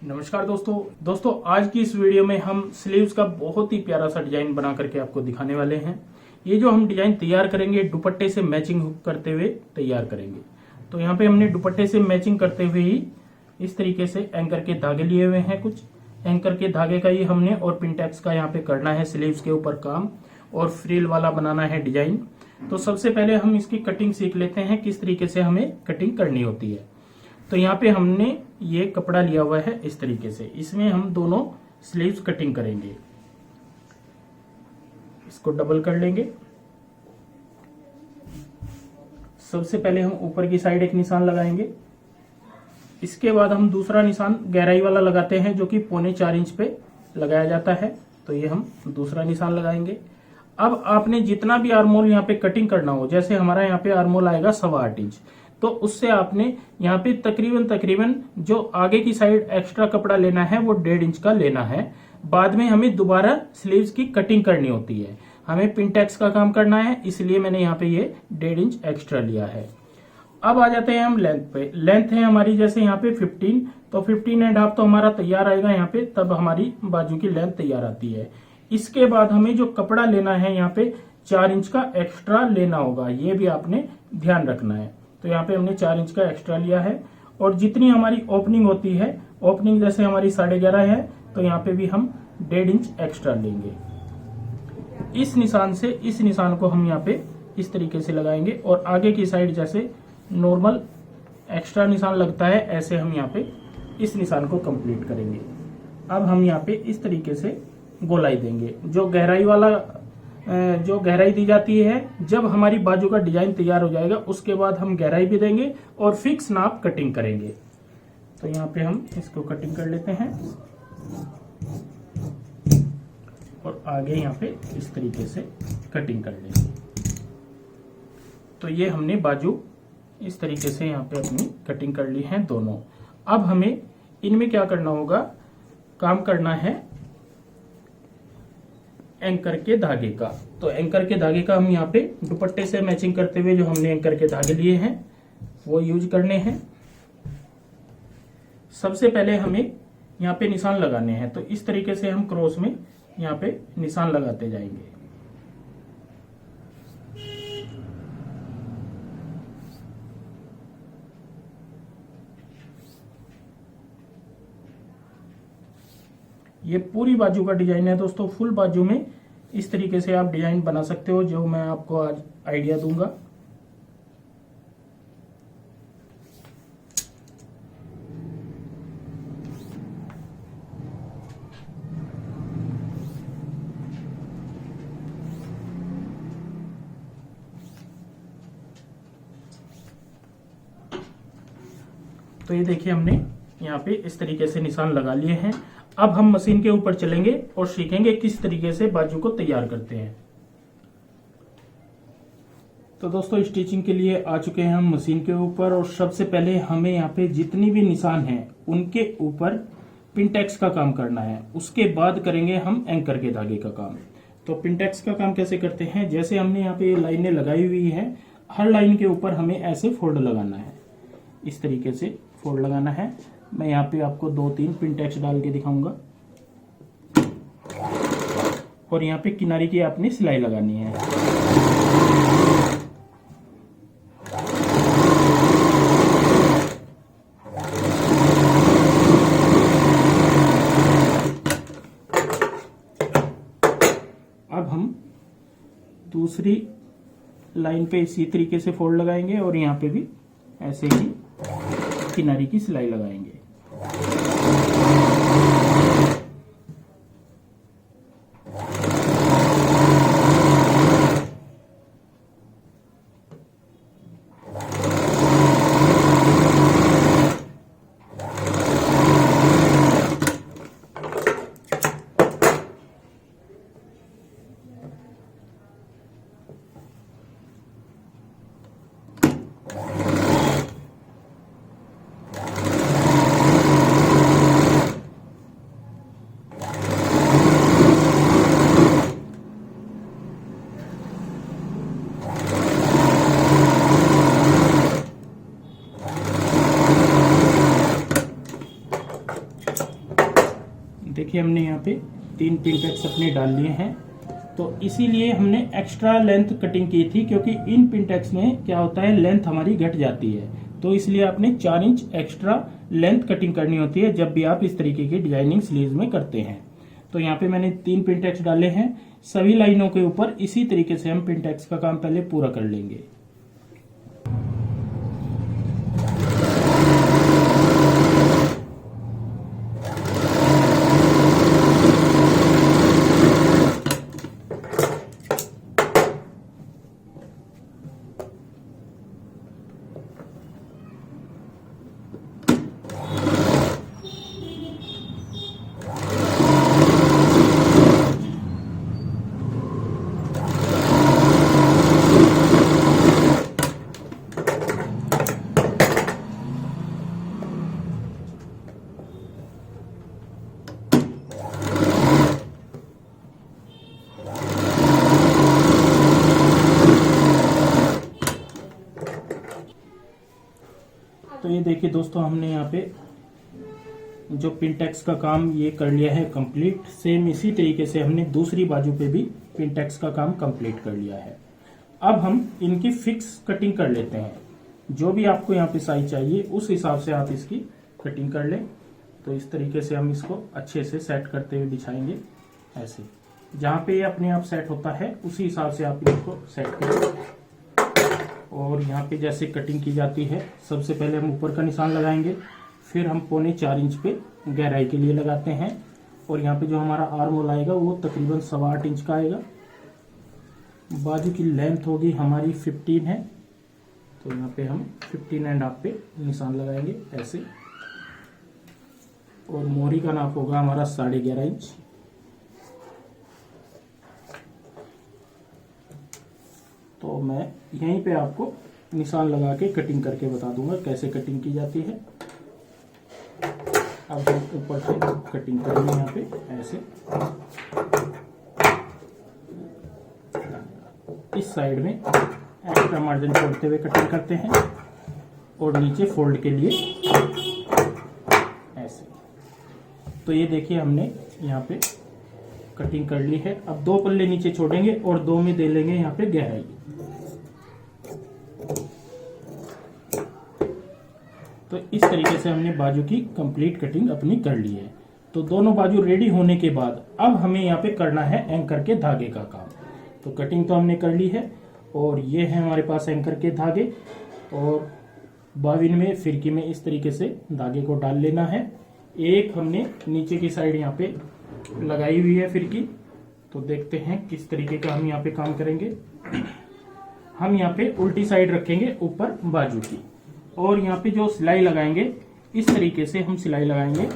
नमस्कार दोस्तों आज की इस वीडियो में हम स्लीव्स का बहुत ही प्यारा सा डिजाइन बना करके आपको दिखाने वाले हैं। ये जो हम डिजाइन तैयार करेंगे दुपट्टे से मैचिंग करते हुए तैयार करेंगे। तो यहाँ पे हमने दुपट्टे से मैचिंग करते हुए ही इस तरीके से एंकर के धागे लिए हुए हैं। कुछ एंकर के धागे का ही हमने और पिंटेक्स का यहाँ पे करना है स्लीव्स के ऊपर काम और फ्रिल वाला बनाना है डिजाइन। तो सबसे पहले हम इसकी कटिंग सीख लेते हैं, किस तरीके से हमें कटिंग करनी होती है। तो यहाँ पे हमने ये कपड़ा लिया हुआ है इस तरीके से, इसमें हम दोनों स्लीव्स कटिंग करेंगे। इसको डबल कर लेंगे। सबसे पहले हम ऊपर की साइड एक निशान लगाएंगे, इसके बाद हम दूसरा निशान गहराई वाला लगाते हैं जो कि 3.25 इंच पे लगाया जाता है। तो ये हम दूसरा निशान लगाएंगे। अब आपने जितना भी आर्मोल यहाँ पे कटिंग करना हो, जैसे हमारा यहाँ पे आर्मोल आएगा 8.25 इंच, तो उससे आपने यहाँ पे तकरीबन जो आगे की साइड एक्स्ट्रा कपड़ा लेना है वो 1.5 इंच का लेना है। बाद में हमें दोबारा स्लीव्स की कटिंग करनी होती है, हमें पिंटेक्स का काम करना है, इसलिए मैंने यहाँ पे ये 1.5 इंच एक्स्ट्रा लिया है। अब आ जाते हैं हम लेंथ पे। लेंथ है हमारी जैसे यहाँ पे 15, तो 15.5 तो हमारा तैयार आएगा यहाँ पे, तब हमारी बाजू की लेंथ तैयार आती है। इसके बाद हमें जो कपड़ा लेना है यहाँ पे 4 इंच का एक्स्ट्रा लेना होगा, ये भी आपने ध्यान रखना है। तो यहाँ पे हमने 4 इंच का एक्स्ट्रा लिया है और जितनी हमारी ओपनिंग होती है, ओपनिंग जैसे हमारी 11.5 है, तो यहाँ पे भी हम 1.5 इंच एक्स्ट्रा लेंगे। इस निशान से इस निशान को हम यहाँ पे इस तरीके से लगाएंगे और आगे की साइड जैसे नॉर्मल एक्स्ट्रा निशान लगता है, ऐसे हम यहाँ पे इस निशान को कंप्लीट करेंगे। अब हम यहाँ पे इस तरीके से गोलाई देंगे। जो गहराई दी जाती है जब हमारी बाजू का डिजाइन तैयार हो जाएगा, उसके बाद हम गहराई भी देंगे और फिक्स नाप कटिंग करेंगे। तो यहाँ पे हम इसको कटिंग कर लेते हैं और आगे यहाँ पे इस तरीके से कटिंग कर लेंगे। तो ये हमने बाजू इस तरीके से यहाँ पे अपनी कटिंग कर ली है दोनों। अब हमें इनमें क्या करना होगा, काम करना है एंकर के धागे का। तो एंकर के धागे का हम यहाँ पे दुपट्टे से मैचिंग करते हुए जो हमने एंकर के धागे लिए हैं वो यूज करने हैं। सबसे पहले हमें यहाँ पे निशान लगाने हैं, तो इस तरीके से हम क्रॉस में यहाँ पे निशान लगाते जाएंगे। ये पूरी बाजू का डिजाइन है दोस्तों। फुल बाजू में इस तरीके से आप डिजाइन बना सकते हो, जो मैं आपको आज आइडिया दूंगा। तो ये देखिए हमने यहाँ पे इस तरीके से निशान लगा लिए हैं। अब हम मशीन के ऊपर चलेंगे और सीखेंगे किस तरीके से बाजू को तैयार करते हैं। तो दोस्तों स्टिचिंग के लिए आ चुके हैं हम मशीन के ऊपर और सबसे पहले हमें यहाँ पे जितनी भी निशान हैं उनके ऊपर पिंटेक्स का काम करना है। उसके बाद करेंगे हम एंकर के धागे का काम। तो पिंटेक्स का काम कैसे करते हैं, जैसे हमने यहाँ पे लाइनें लगाई हुई है, हर लाइन के ऊपर हमें ऐसे फोल्ड लगाना है, इस तरीके से फोल्ड लगाना है। मैं यहाँ पे आपको 2-3 पिंटेक्स डाल के दिखाऊंगा और यहाँ पे किनारे की आपने सिलाई लगानी है। अब हम दूसरी लाइन पे इसी तरीके से फोल्ड लगाएंगे और यहाँ पे भी ऐसे ही किनारे की सिलाई लगाएंगे। देखिए हमने यहाँ पे 3 पिनटेक्स अपने डाल लिए हैं। तो इसीलिए हमने एक्स्ट्रा लेंथ कटिंग की थी, क्योंकि इन पिनटेक्स में क्या होता है, लेंथ हमारी घट जाती है। तो इसलिए आपने 4 इंच एक्स्ट्रा लेंथ कटिंग करनी होती है जब भी आप इस तरीके की डिजाइनिंग स्लीव्स में करते हैं। तो यहाँ पे मैंने 3 पिनटेक्स डाले हैं। सभी लाइनों के ऊपर इसी तरीके से हम पिनटेक्स का काम पहले पूरा कर लेंगे। तो ये देखिए दोस्तों, हमने यहाँ पे जो पिनटेक्स का काम ये कर लिया है कंप्लीट। सेम इसी तरीके से हमने दूसरी बाजू पे भी पिनटेक्स का काम कंप्लीट कर लिया है। अब हम इनकी फिक्स कटिंग कर लेते हैं। जो भी आपको यहाँ पे साइज चाहिए उस हिसाब से आप इसकी कटिंग कर लें। तो इस तरीके से हम इसको अच्छे से सेट करते हुए बिछाएंगे। ऐसे जहाँ पे ये अपने आप सेट होता है उसी हिसाब से आप इसको सेट करें। और यहाँ पे जैसे कटिंग की जाती है, सबसे पहले हम ऊपर का निशान लगाएंगे, फिर हम 4.25 इंच पे गहराई के लिए लगाते हैं। और यहाँ पे जो हमारा आर्म होल आएगा वो तकरीबन 8.25 इंच का आएगा। बाजू की लेंथ होगी हमारी 15 है, तो यहाँ पे हम 15.5 पे निशान लगाएंगे ऐसे। और मोहरी का नाप होगा हमारा 11.5 इंच। तो मैं यहीं पे आपको निशान लगा के कटिंग करके बता दूंगा कैसे कटिंग की जाती है। अब हम ऊपर से कटिंग करेंगे यहाँ पे ऐसे। इस साइड में एक्स्ट्रा मार्जिन छोड़ते हुए कटिंग करते हैं और नीचे फोल्ड के लिए ऐसे। तो ये देखिए हमने यहाँ पे कटिंग कर ली है। अब 2 पल्ले नीचे छोड़ेंगे और 2 में दे लेंगे यहाँ पे गहराई। तो इस तरीके से हमने बाजू की कंप्लीट कटिंग अपनी कर ली है। तो दोनों बाजू रेडी होने के बाद अब हमें यहाँ पे करना है एंकर के धागे का काम। तो कटिंग तो हमने कर ली है और ये है हमारे पास एंकर के धागे। और बाविन में फिरकी में इस तरीके से धागे को डाल लेना है। एक हमने नीचे की साइड यहाँ पे लगाई हुई है फिरकी। तो देखते हैं किस तरीके का हम यहाँ पे काम करेंगे। हम यहाँ पे उल्टी साइड रखेंगे ऊपर बाजू की, और यहाँ पे जो सिलाई लगाएंगे इस तरीके से हम सिलाई लगाएंगे।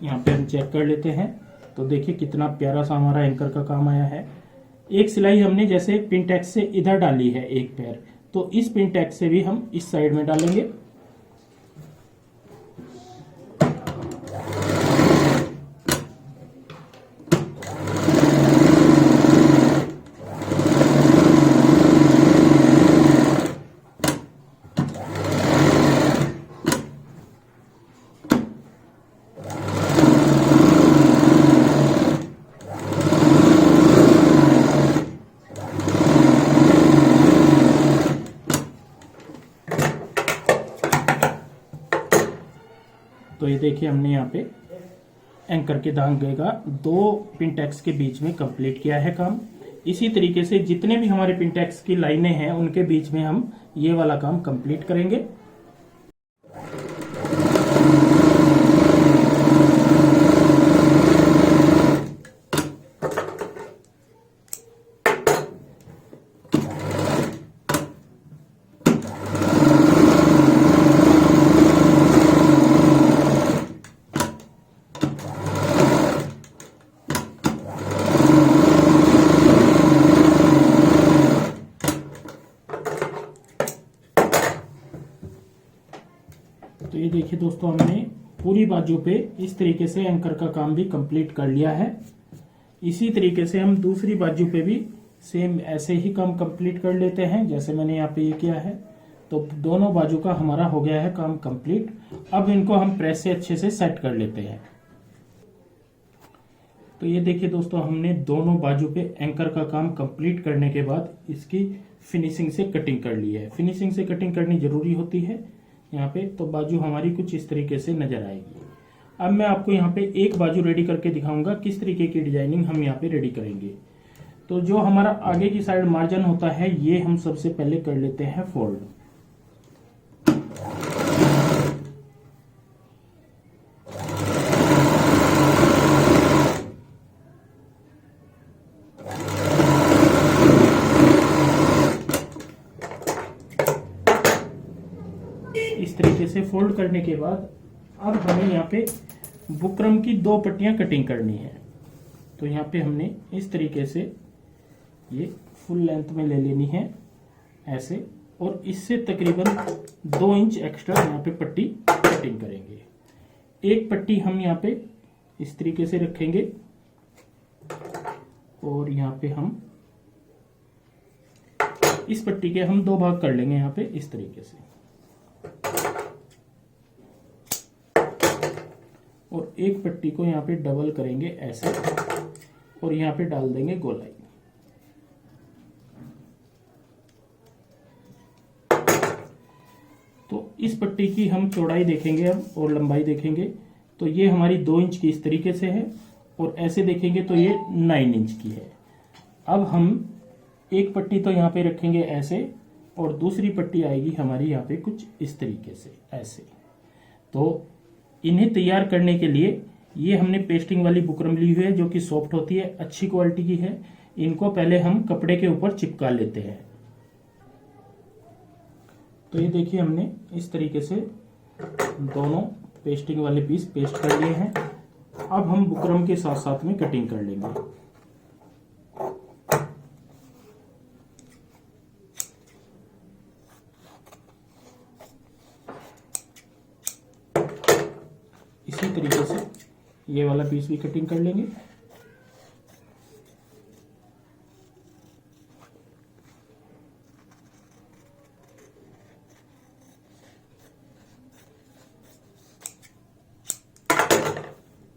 यहाँ पे हम चेक कर लेते हैं। तो देखिए कितना प्यारा सा हमारा एंकर का काम आया है। एक सिलाई हमने जैसे पिनटेक्स से इधर डाली है एक पैर, तो इस पिनटेक्स से भी हम इस साइड में डालेंगे। तो ये देखिए हमने यहाँ पे एंकर के धागे का 2 पिनटेक्स के बीच में कंप्लीट किया है काम। इसी तरीके से जितने भी हमारे पिनटेक्स की लाइनें हैं उनके बीच में हम ये वाला काम कंप्लीट करेंगे। देखिए दोस्तों, हमने पूरी बाजू पे इस तरीके से एंकर का काम भी कंप्लीट कर लिया है। इसी तरीके से हम दूसरी बाजू पे भी सेम ऐसे ही काम कंप्लीट कर लेते हैं जैसे मैंने यहाँ पे ये किया है। तो दोनों बाजू का हमारा हो गया है काम कंप्लीट। अब इनको हम प्रेस से अच्छे से सेट कर लेते हैं। तो ये देखिए दोस्तों, हमने दोनों बाजू पे एंकर का काम कंप्लीट करने के बाद इसकी फिनिशिंग से कटिंग कर ली है। फिनिशिंग से कटिंग करनी जरूरी होती है यहाँ पे। तो बाजू हमारी कुछ इस तरीके से नजर आएगी। अब मैं आपको यहाँ पे एक बाजू रेडी करके दिखाऊंगा किस तरीके की डिजाइनिंग हम यहाँ पे रेडी करेंगे। तो जो हमारा आगे की साइड मार्जिन होता है ये हम सबसे पहले कर लेते हैं फोल्ड। इस तरीके से फोल्ड करने के बाद अब हमें यहाँ पे बुकरम की 2 पट्टियां कटिंग करनी है। तो यहाँ पे हमने इस तरीके से ये फुल लेंथ में ले लेनी है ऐसे, और इससे तकरीबन 2 इंच एक्स्ट्रा यहाँ पे पट्टी कटिंग करेंगे। एक पट्टी हम यहाँ पे इस तरीके से रखेंगे और यहाँ पे हम इस पट्टी के हम 2 भाग कर लेंगे यहाँ पे इस तरीके से, और एक पट्टी को यहाँ पे डबल करेंगे ऐसे और यहाँ पे डाल देंगे गोलाई। तो इस पट्टी की हम चौड़ाई देखेंगे अब और लंबाई देखेंगे तो ये हमारी 2 इंच की इस तरीके से है, और ऐसे देखेंगे तो ये 9 इंच की है। अब हम एक पट्टी तो यहाँ पे रखेंगे ऐसे, और दूसरी पट्टी आएगी हमारी यहाँ पे कुछ इस तरीके से ऐसे। तो इन्हें तैयार करने के लिए ये हमने पेस्टिंग वाली बुकरम ली हुई है जो कि सॉफ्ट होती है, अच्छी क्वालिटी की है। इनको पहले हम कपड़े के ऊपर चिपका लेते हैं। तो ये देखिए, हमने इस तरीके से दोनों पेस्टिंग वाले पीस पेस्ट कर लिए हैं। अब हम बुकरम के साथ साथ में कटिंग कर लेंगे। इसी तरीके से ये वाला पीस भी कटिंग कर लेंगे।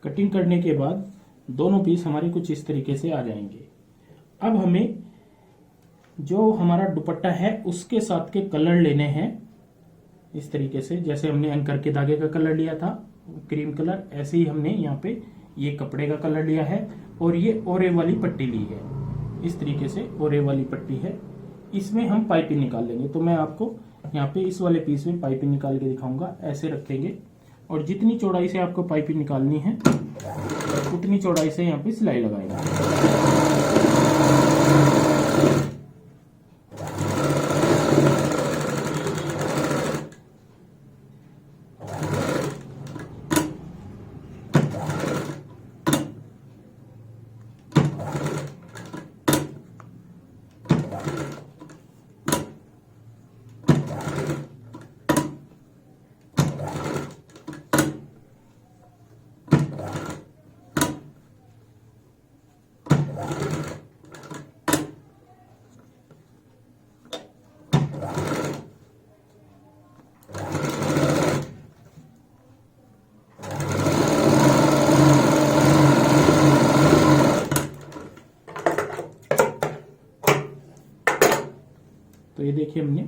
कटिंग करने के बाद दोनों पीस हमारे कुछ इस तरीके से आ जाएंगे। अब हमें जो हमारा दुपट्टा है उसके साथ के कलर लेने हैं इस तरीके से। जैसे हमने एंकर के धागे का कलर लिया था क्रीम कलर, ऐसे ही हमने यहाँ पे ये कपड़े का कलर लिया है, और ये ओरे वाली पट्टी ली है। इस तरीके से ओरे वाली पट्टी है, इसमें हम पाइपिंग निकाल लेंगे। तो मैं आपको यहाँ पे इस वाले पीस में पाइपिंग निकाल के दिखाऊंगा। ऐसे रखेंगे और जितनी चौड़ाई से आपको पाइपिंग निकालनी है उतनी चौड़ाई से यहाँ पे सिलाई लगाएंगे। तो ये देखिए, हमने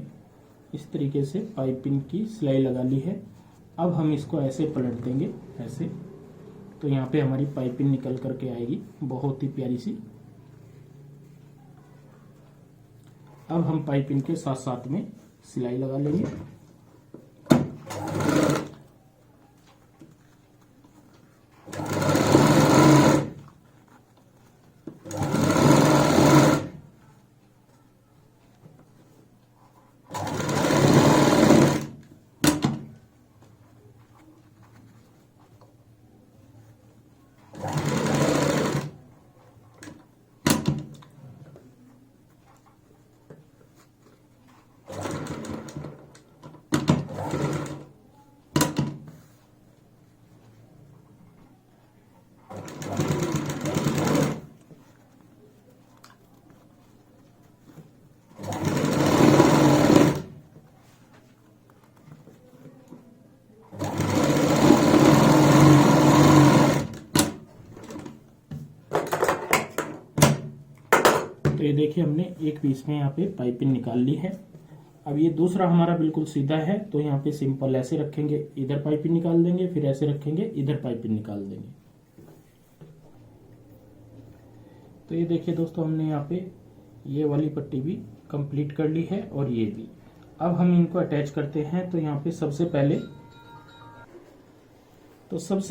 इस तरीके से पाइपिंग की सिलाई लगा ली है। अब हम इसको ऐसे पलट देंगे ऐसे, तो यहाँ पे हमारी पाइपिंग निकल करके आएगी बहुत ही प्यारी सी। अब हम पाइपिंग के साथ साथ में सिलाई लगा लेंगे। देखिए हमने एक पीस में यहाँ पे पाइपिंग निकाल ली है। अब ये दूसरा हमारा बिल्कुल सीधा है, तो यहाँ पे सिंपल ऐसे रखेंगे, इधर पाइपिंग निकाल देंगे, फिर ऐसे रखेंगे, इधर पाइपिंग निकाल देंगे। तो ये देखिए दोस्तों, हमने यहाँ पे ये वाली पट्टी भी कंप्लीट कर ली है और ये भी। अब हम इनको अटैच करते हैं। तो यहाँ पे सबसे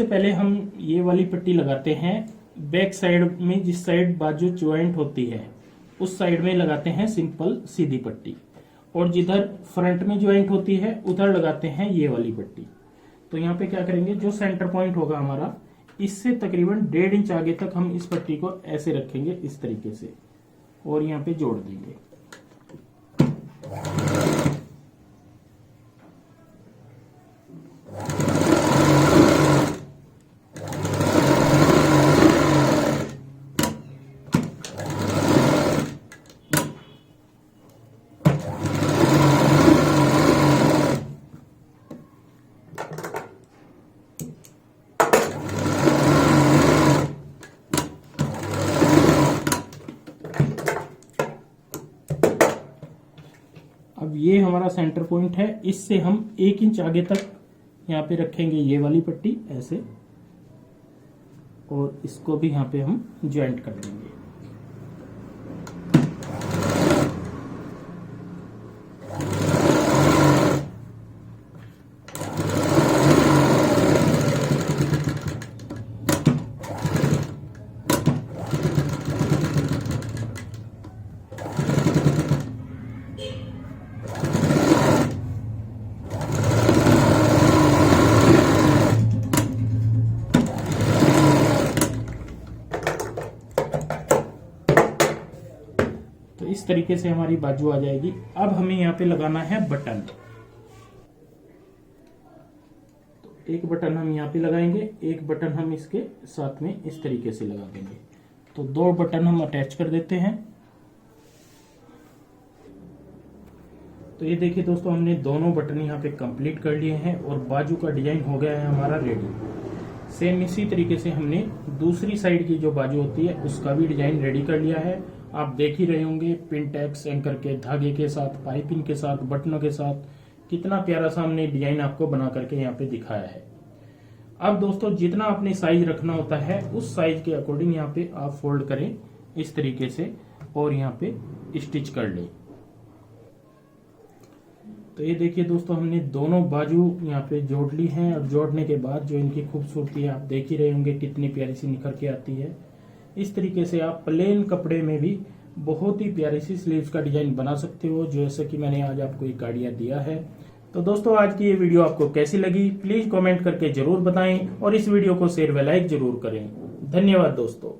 पहले हम ये वाली पट्टी लगाते हैं बैक साइड में, जिस साइड बाजू ज्वाइंट होती है उस साइड में लगाते हैं सिंपल सीधी पट्टी, और जिधर फ्रंट में ज्वाइंट होती है उधर लगाते हैं ये वाली पट्टी। तो यहाँ पे क्या करेंगे, जो सेंटर पॉइंट होगा हमारा, इससे तकरीबन 1.5 इंच आगे तक हम इस पट्टी को ऐसे रखेंगे इस तरीके से, और यहाँ पे जोड़ देंगे। अब ये हमारा सेंटर पॉइंट है, इससे हम 1 इंच आगे तक यहाँ पे रखेंगे ये वाली पट्टी ऐसे, और इसको भी यहाँ पे हम ज्वाइंट कर देंगे। तो इस तरीके से हमारी बाजू आ जाएगी। अब हमें यहाँ पे लगाना है बटन। तो एक बटन हम यहाँ पे लगाएंगे, एक बटन हम इसके साथ में इस तरीके से लगा देंगे। तो 2 बटन हम अटैच कर देते हैं। तो ये देखिए दोस्तों, हमने दोनों बटन यहाँ पे कंप्लीट कर लिए हैं और बाजू का डिजाइन हो गया है हमारा रेडी। सेम इसी तरीके से हमने दूसरी साइड की जो बाजू होती है उसका भी डिजाइन रेडी कर लिया है। आप देख ही रहे होंगे, पिन टैक्स एंकर के धागे के साथ, पाइपिंग के साथ, बटनों के साथ, कितना प्यारा सा हमने डिजाइन आपको बना करके यहाँ पे दिखाया है। अब दोस्तों, जितना आपने साइज रखना होता है उस साइज के अकॉर्डिंग यहाँ पे आप फोल्ड करें इस तरीके से, और यहाँ पे स्टिच कर लें। तो ये देखिए दोस्तों, हमने दोनों बाजू यहाँ पे जोड़ ली हैं, और जोड़ने के बाद जो इनकी खूबसूरती है आप देख ही रहे होंगे कितनी प्यारी सी निखर के आती है। इस तरीके से आप प्लेन कपड़े में भी बहुत ही प्यारी सी स्लीव्स का डिजाइन बना सकते हो, जैसे कि मैंने आज आपको एक आइडिया दिया है। तो दोस्तों, आज की ये वीडियो आपको कैसी लगी प्लीज कमेंट करके जरूर बताएं, और इस वीडियो को शेयर व लाइक जरूर करें। धन्यवाद दोस्तों।